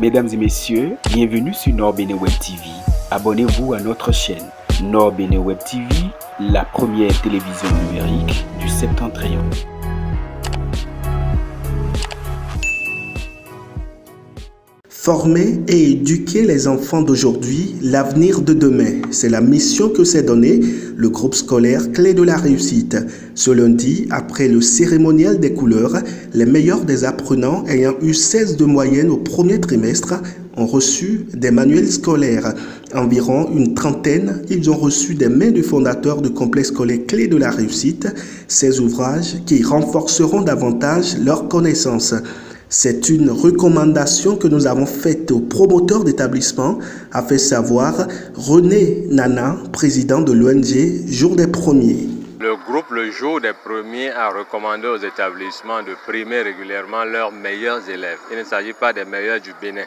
Mesdames et messieurs, bienvenue sur Nord Bénin Web TV. Abonnez-vous à notre chaîne Nord Bénin Web TV, la première télévision numérique du Septentrion. Former et éduquer les enfants d'aujourd'hui, l'avenir de demain. C'est la mission que s'est donnée le groupe scolaire Clé de la réussite. Ce lundi, après le cérémonial des couleurs, les meilleurs des apprenants ayant eu 16 de moyenne au premier trimestre ont reçu des manuels scolaires. Environ une trentaine, ils ont reçu des mains du fondateur du complexe scolaire Clé de la réussite, ces ouvrages qui renforceront davantage leurs connaissances. C'est une recommandation que nous avons faite au promoteur d'établissement, a fait savoir René Nana, président de l'ONG Jour des Premiers. Le groupe Le Jour des Premiers a recommandé aux établissements de primer régulièrement leurs meilleurs élèves. Il ne s'agit pas des meilleurs du Bénin.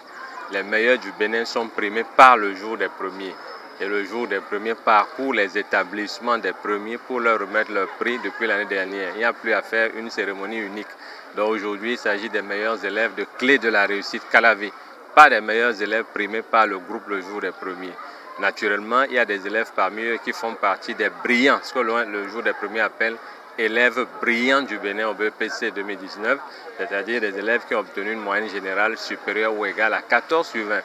Les meilleurs du Bénin sont primés par le Jour des Premiers. Et le Jour des Premiers parcourt les établissements des premiers pour leur remettre leur prix depuis l'année dernière. Il n'y a plus à faire une cérémonie unique. Donc aujourd'hui, il s'agit des meilleurs élèves de Clé de la réussite Calavi, pas des meilleurs élèves primés par le groupe Le Jour des Premiers. Naturellement, il y a des élèves parmi eux qui font partie des brillants, ce que le Jour des Premiers appelle élèves brillants du Bénin au BPC 2019, c'est-à-dire des élèves qui ont obtenu une moyenne générale supérieure ou égale à 14 sur 20.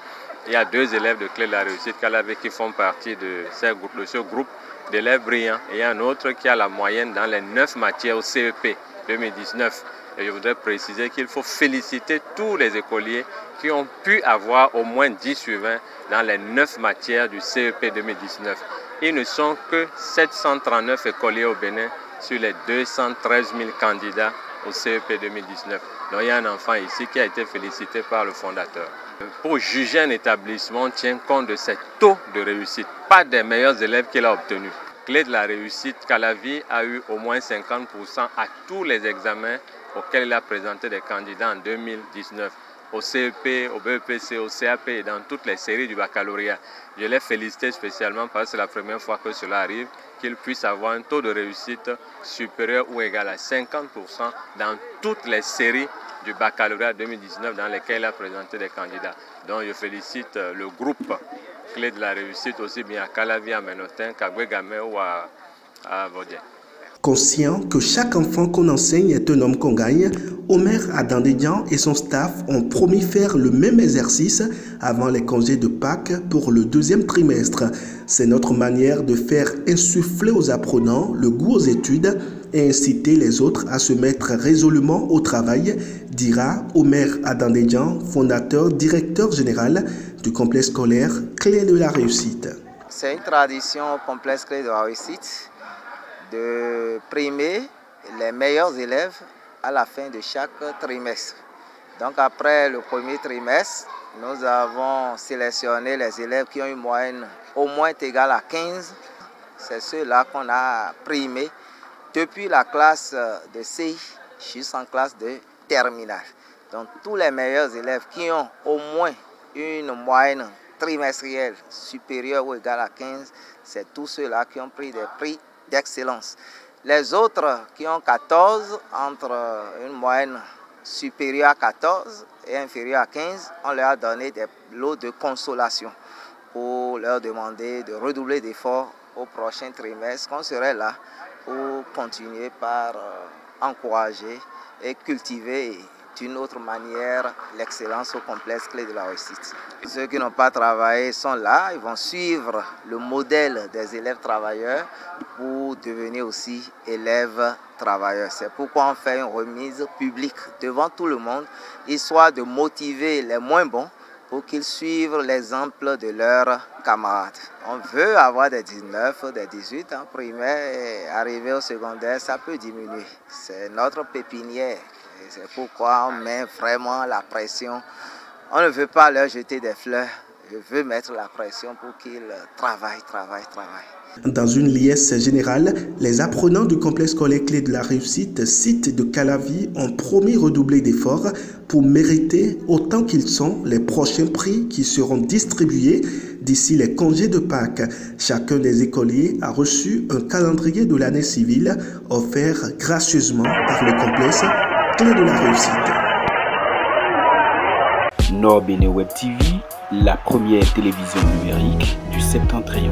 Il y a 2 élèves de Clé de la réussite Calavi qui font partie de ce groupe d'élèves brillants. Et il y a un autre qui a la moyenne dans les 9 matières au CEP 2019. Et je voudrais préciser qu'il faut féliciter tous les écoliers qui ont pu avoir au moins 10 sur 20 dans les 9 matières du CEP 2019. Ils ne sont que 739 écoliers au Bénin sur les 213 000 candidats au CEP 2019. Donc il y a un enfant ici qui a été félicité par le fondateur. Pour juger un établissement, on tient compte de ses taux de réussite, pas des meilleurs élèves qu'il a obtenus. Clé de la réussite Calavi a eu au moins 50% à tous les examens auxquels il a présenté des candidats en 2019, au CEP, au BEPC, au CAP et dans toutes les séries du baccalauréat. Je l'ai félicité spécialement parce que c'est la première fois que cela arrive, qu'il puisse avoir un taux de réussite supérieur ou égal à 50% dans toutes les séries du baccalauréat 2019 dans lesquelles il a présenté des candidats. Donc je félicite le groupe Clé de la réussite aussi bien à Calavi, à Ménotin, qu'à Guégamé ou à Vaudier. Conscient que chaque enfant qu'on enseigne est un homme qu'on gagne, Omer Adandédian et son staff ont promis faire le même exercice avant les congés de Pâques pour le 2e trimestre. C'est notre manière de faire insuffler aux apprenants le goût aux études et inciter les autres à se mettre résolument au travail, dira Omer Adandédian, fondateur, directeur général du complexe scolaire Clé de la réussite. C'est une tradition au complexe Clé de la réussite de primer les meilleurs élèves à la fin de chaque trimestre. Donc après le premier trimestre, nous avons sélectionné les élèves qui ont une moyenne au moins égale à 15. C'est ceux-là qu'on a primés depuis la classe de CI jusqu'en classe de terminale. Donc tous les meilleurs élèves qui ont au moins une moyenne trimestrielle supérieure ou égale à 15, c'est tous ceux-là qui ont pris des prix d'excellence. Les autres qui ont 14, entre une moyenne supérieure à 14 et inférieure à 15, on leur a donné des lots de consolation pour leur demander de redoubler d'efforts au prochain trimestre, qu'on serait là pour continuer par encourager et cultiver d'une autre manière l'excellence au complexe Clé de la réussite. Ceux qui n'ont pas travaillé sont là, ils vont suivre le modèle des élèves travailleurs pour devenir aussi élèves travailleurs. C'est pourquoi on fait une remise publique devant tout le monde, histoire de motiver les moins bons pour qu'ils suivent l'exemple de leurs camarades. On veut avoir des 19, des 18 en primaire et arriver au secondaire, ça peut diminuer. C'est notre pépinière. C'est pourquoi on met vraiment la pression. On ne veut pas leur jeter des fleurs. Je veux mettre la pression pour qu'ils travaillent. Dans une liesse générale, les apprenants du complexe scolaire Clé de la réussite, site de Calavi, ont promis redoubler d'efforts pour mériter autant qu'ils sont les prochains prix qui seront distribués d'ici les congés de Pâques. Chacun des écoliers a reçu un calendrier de l'année civile offert gracieusement par le complexe Clé de la réussite. Nord Bénin Web TV, la première télévision numérique du Septentrion.